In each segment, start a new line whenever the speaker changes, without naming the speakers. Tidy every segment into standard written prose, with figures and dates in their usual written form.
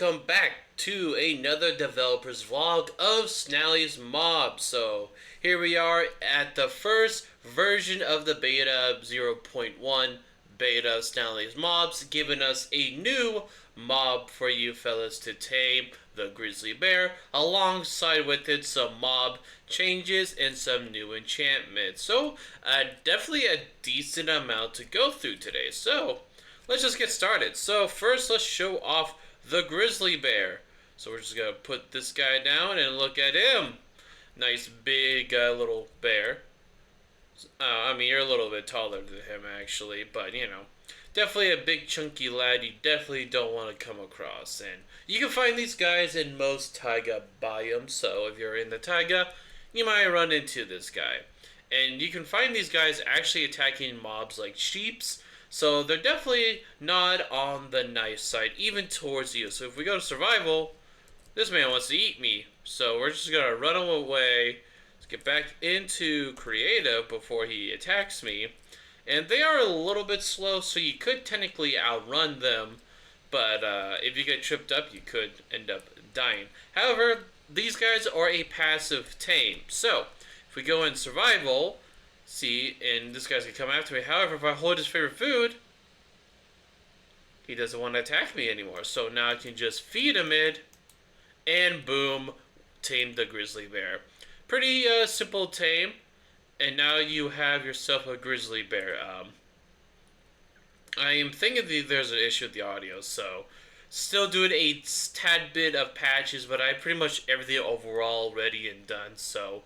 welcome back to another developer's vlog of Snally's Mob. So here we are at the first version of the beta 0.1 beta of Snally's Mobs, giving us a new mob for you fellas to tame, the Grizzly Bear, alongside with it some mob changes and some new enchantments. So definitely a decent amount to go through today. So let's just get started. So first, let's show off the Grizzly Bear. So we're just gonna put this guy down and look at him. Nice big little bear. I mean, you're a little bit taller than him actually, but you know, definitely a big chunky lad you definitely don't want to come across. And you can find these guys in most taiga biomes, so if you're in the taiga, you might run into this guy. And you can find these guys actually attacking mobs like sheeps, so they're definitely not on the nice side, even towards you. So if we go to survival, this man wants to eat me. So we're just going to run him away. Let's get back into creative before he attacks me. And they are a little bit slow, so you could technically outrun them. But if you get tripped up, you could end up dying. However, these guys are a passive tame. So if we go in survival, see, and this guy's gonna come after me. However, if I hold his favorite food, he doesn't want to attack me anymore. So now I can just feed him it, and boom, tame the Grizzly Bear. Pretty simple tame, and now you have yourself a Grizzly Bear. I am thinking there's an issue with the audio, so still doing a tad bit of patches, but I pretty much everything overall ready and done, so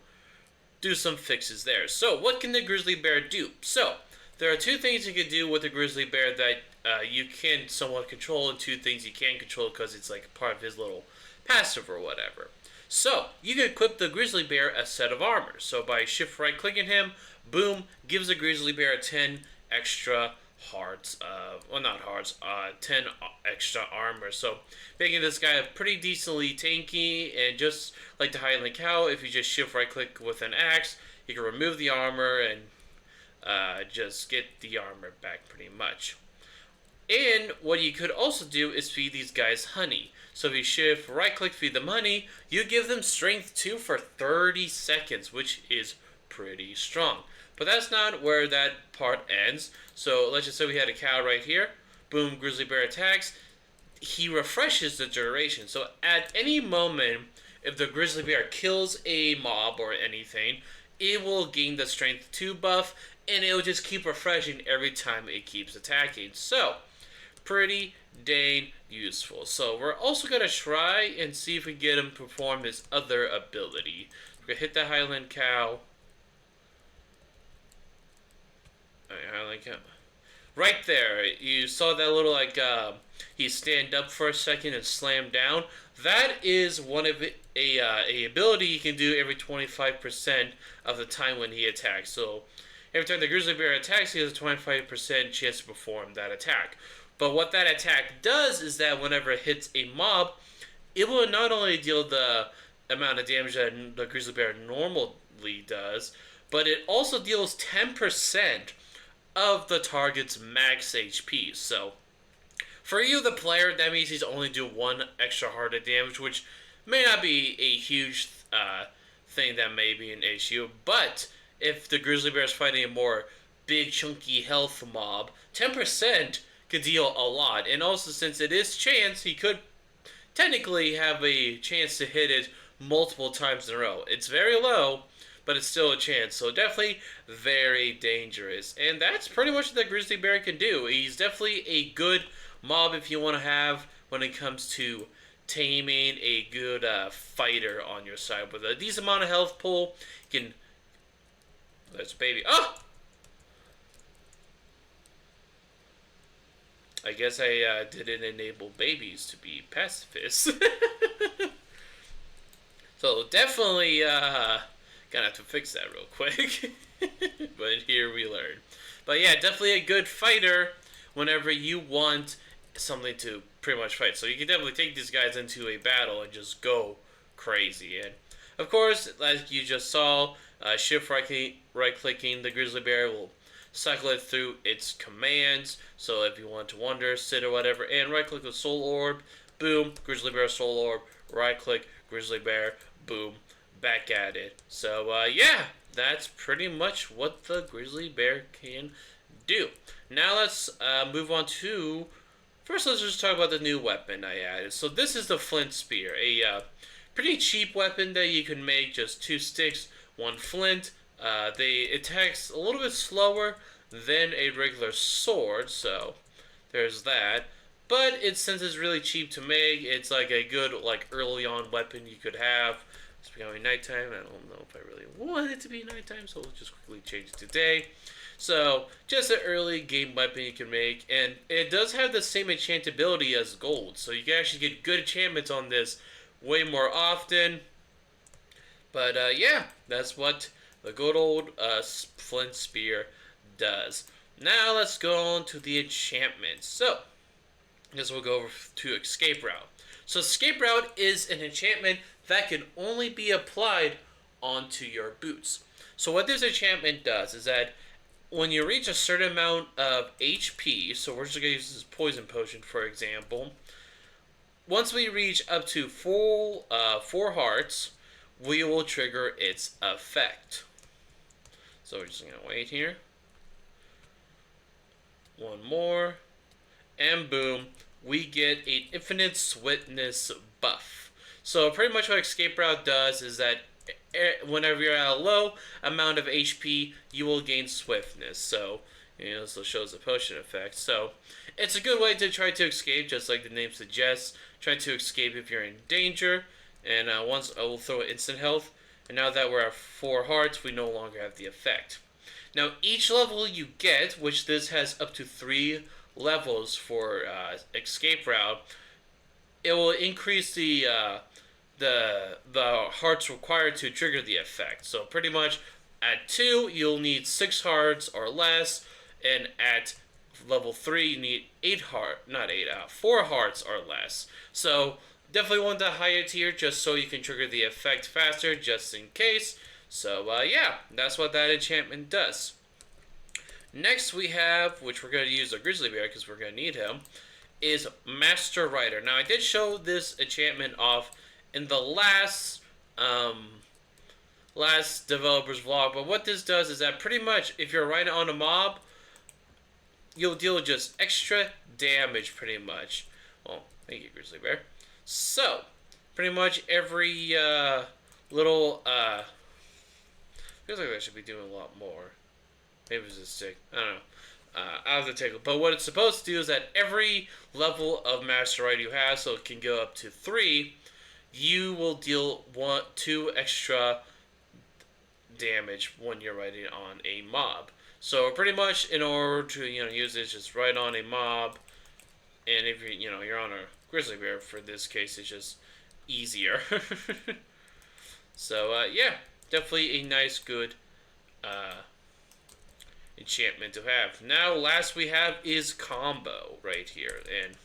do some fixes there. So what can the Grizzly Bear do? So there are two things you can do with the Grizzly Bear that you can somewhat control, and two things you can't control because it's like part of his little passive or whatever. So you can equip the Grizzly Bear a set of armor. So by shift right clicking him, boom, gives the Grizzly Bear 10 extra hearts, well not hearts, 10 extra armor. So making this guy pretty decently tanky, and just like the Highland Cow, if you just shift right click with an axe, you can remove the armor and just get the armor back pretty much. And what you could also do is feed these guys honey. So if you shift right click, feed them honey, you give them strength 2 for 30 seconds, which is pretty strong. But that's not where that part ends. So let's just say we had a cow right here. Boom, Grizzly Bear attacks. He refreshes the duration. So at any moment, if the Grizzly Bear kills a mob or anything, it will gain the strength 2 buff, and it will just keep refreshing every time it keeps attacking. So pretty dang useful. So we're also going to try and see if we get him to perform his other ability. We're going to hit the Highland Cow. Right there, you saw that little he stand up for a second and slam down. That is one of a ability he can do every 25% of the time when he attacks. So every time the Grizzly Bear attacks, he has a 25% chance to perform that attack. But what that attack does is that whenever it hits a mob, it will not only deal the amount of damage that the Grizzly Bear normally does, but it also deals 10% of the target's max HP. So for you, the player, that means he's only do 1 extra heart of damage, which may not be a huge thing that may be an issue. But if the Grizzly Bear is fighting a more big, chunky health mob, 10% could deal a lot. And also, since it is chance, he could technically have a chance to hit it multiple times in a row. It's very low, but it's still a chance. So definitely very dangerous. And that's pretty much what the Grizzly Bear can do. He's definitely a good mob if you want to have when it comes to taming a good fighter on your side. With a decent amount of health pool, you can... There's a baby. Oh! I guess I didn't enable babies to be pacifists. So definitely gonna have to fix that real quick. But here we learn. But yeah, definitely a good fighter whenever you want something to pretty much fight. So you can definitely take these guys into a battle and just go crazy. And of course, like you just saw, shift right clicking the Grizzly Bear will cycle it through its commands. So if you want to wander, sit, or whatever, and right click the soul orb, boom, Grizzly Bear Soul Orb, right click, Grizzly Bear, boom, back at it. So yeah, that's pretty much what the Grizzly Bear can do. Now let's move on to, first let's just talk about the new weapon I added. So this is the Flint Spear, a pretty cheap weapon that you can make, just 2 sticks, 1 flint. They attacks a little bit slower than a regular sword, so there's that. But since it's really cheap to make, it's like a good like early on weapon you could have. It's becoming nighttime. I don't know if I really want it to be nighttime, so we'll just quickly change it to day. So just an early game weapon you can make, and it does have the same enchantability as gold, so you can actually get good enchantments on this way more often. But yeah, that's what the good old Flint Spear does. Now let's go on to the enchantments. So I guess we'll go over to Escape Route. So Escape Route is an enchantment that can only be applied onto your boots. So what this enchantment does is that when you reach a certain amount of HP, so we're just going to use this poison potion for example. Once we reach up to full 4 hearts, we will trigger its effect. So we're just going to wait here. One more. And boom, we get an infinite swiftness buff. So pretty much what Escape Route does is that whenever you're at a low amount of HP, you will gain swiftness. So, this shows the potion effect. So, it's a good way to try to escape, just like the name suggests. Try to escape if you're in danger. And once I will throw instant health. And now that we're at 4 hearts, we no longer have the effect. Now, each level you get, which this has up to 3 levels for Escape Route, it will increase the hearts required to trigger the effect. So pretty much at 2 you'll need 6 hearts or less, and at level 3 you need 4 hearts or less. So definitely want the higher tier just so you can trigger the effect faster, just in case. So yeah, that's what that enchantment does. Next we have, which we're going to use a Grizzly Bear because we're going to need him, is Master Rider. Now I did show this enchantment off in the last developer's vlog, but what this does is that pretty much if you're riding on a mob, you'll deal just extra damage pretty much. Well, thank you, Grizzly Bear. So, pretty much every little feels like I should be doing a lot more. Maybe it's a stick. I don't know. I'll have to take it. But what it's supposed to do is that every level of Master Rider you have, so it can go up to 3, you will deal 2 extra damage when you're riding on a mob. So pretty much in order to use this, just ride on a mob, and if you're on a Grizzly Bear, for this case it's just easier. So yeah, definitely a nice good enchantment to have. Now last we have is combo right here, and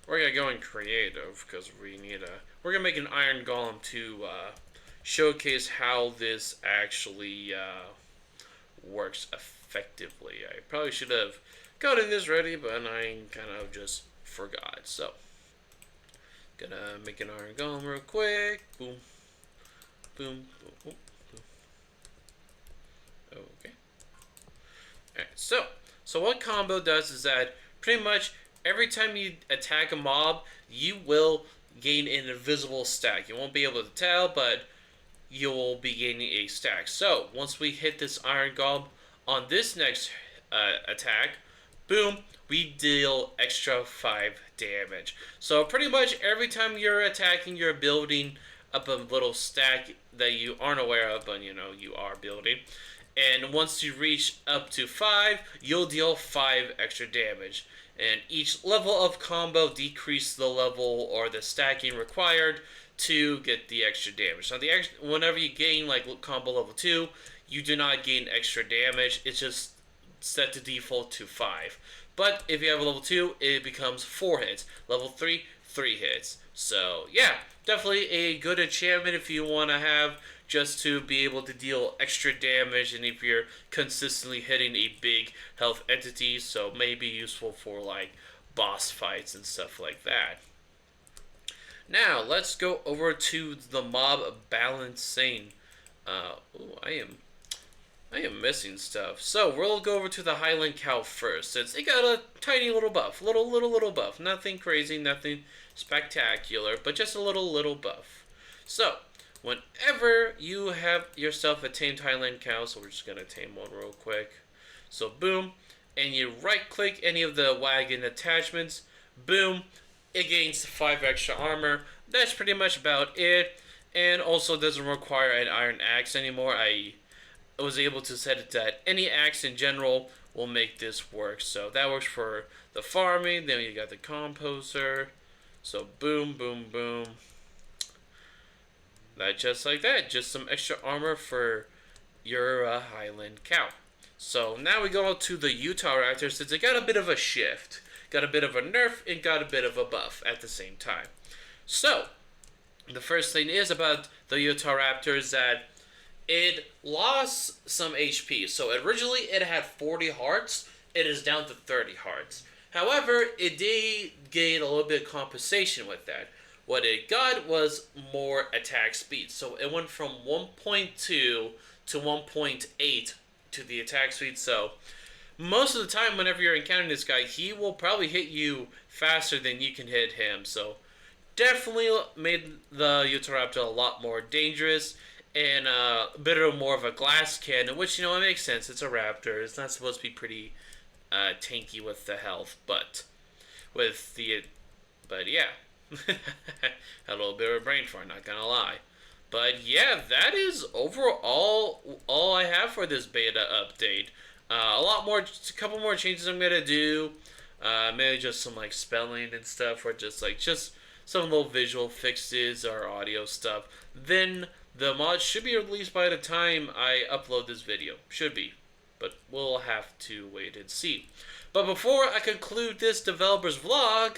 we're gonna go in creative because we're gonna make an iron golem to showcase how this actually works effectively. I probably should have gotten this ready, but I kind of just forgot. So gonna make an iron golem real quick. Boom, boom, boom, boom, boom. Okay. Alright, so what combo does is that pretty much every time you attack a mob, you will gain an invisible stack. You won't be able to tell, but you will be gaining a stack. So once we hit this iron golem on this next attack, boom, we deal extra 5 damage. So pretty much every time you're attacking, you're building up a little stack that you aren't aware of, but you are building. And once you reach up to 5, you'll deal 5 extra damage. And each level of combo decreases the level or the stacking required to get the extra damage. Now, whenever you gain like combo level 2, you do not gain extra damage. It's just set to default to 5. But if you have a level 2, it becomes 4 hits. Level 3, 3 hits. So yeah, definitely a good enchantment if you want to have, just to be able to deal extra damage, and if you're consistently hitting a big health entity, so may be useful for like boss fights and stuff like that. Now let's go over to the mob balancing. Ooh, I am missing stuff. So we'll go over to the Highland Cow first, since it got a tiny little buff, little buff. Nothing crazy, nothing spectacular, but just a little buff. So whenever you have yourself a tamed Highland Cow, so we're just gonna tame one real quick. So boom, and you right click any of the wagon attachments, boom, it gains 5 extra armor. That's pretty much about it, and also doesn't require an iron axe anymore. I was able to set it that any axe in general will make this work. So that works for the farming. Then you got the composter. So boom, boom, boom. That just like that. Just some extra armor for your Highland Cow. So now we go to the Utah Raptor, since it got a bit of a shift. Got a bit of a nerf and got a bit of a buff at the same time. So the first thing is about the Utah Raptor is that it lost some HP. So originally it had 40 hearts. It is down to 30 hearts. However, it did gain a little bit of compensation with that. What it got was more attack speed. So it went from 1.2 to 1.8 to the attack speed. So most of the time whenever you're encountering this guy, he will probably hit you faster than you can hit him. So definitely made the Utahraptor a lot more dangerous, and a bit of more of a glass cannon, which, you know, it makes sense. It's a raptor. It's not supposed to be pretty tanky with the health, but yeah. Had a little bit of a brain fart, not gonna lie. But yeah, that is overall all I have for this beta update. A couple more changes I'm gonna do. Maybe just some like spelling and stuff, or just some little visual fixes or audio stuff. Then the mod should be released by the time I upload this video. Should be. But we'll have to wait and see. But before I conclude this developer's vlog,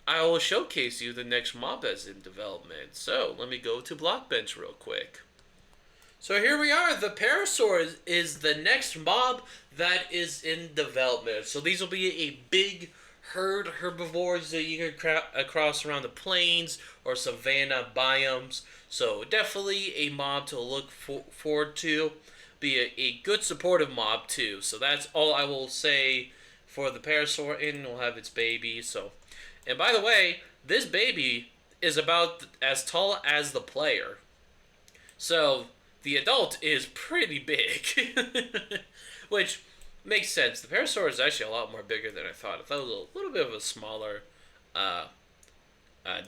I will showcase you the next mob that's in development. So let me go to Blockbench real quick. So here we are. The Parasaur is the next mob that is in development. So these will be a big herd herbivores that you can cross around the plains or savanna biomes. So definitely a mob to look forward to. Be a good supportive mob too. So that's all I will say for the Parasaur, and we'll have its baby. So, and by the way, this baby is about as tall as the player. So the adult is pretty big, which makes sense. The Parasaur is actually a lot more bigger than I thought. I thought it was a little bit of a smaller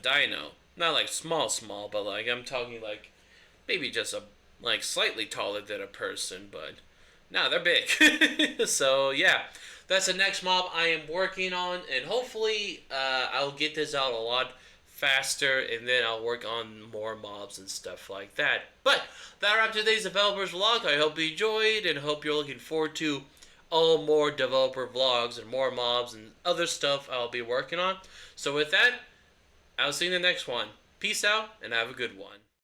dino. Not like small, but like I'm talking like maybe just like slightly taller than a person, but no, they're big. So yeah, that's the next mob I am working on, and hopefully I'll get this out a lot faster, and then I'll work on more mobs and stuff like that. But that wraps today's developers vlog. I hope you enjoyed, and hope you're looking forward to all more developer vlogs and more mobs and other stuff I'll be working on. So with that, I'll see you in the next one. Peace out, and have a good one.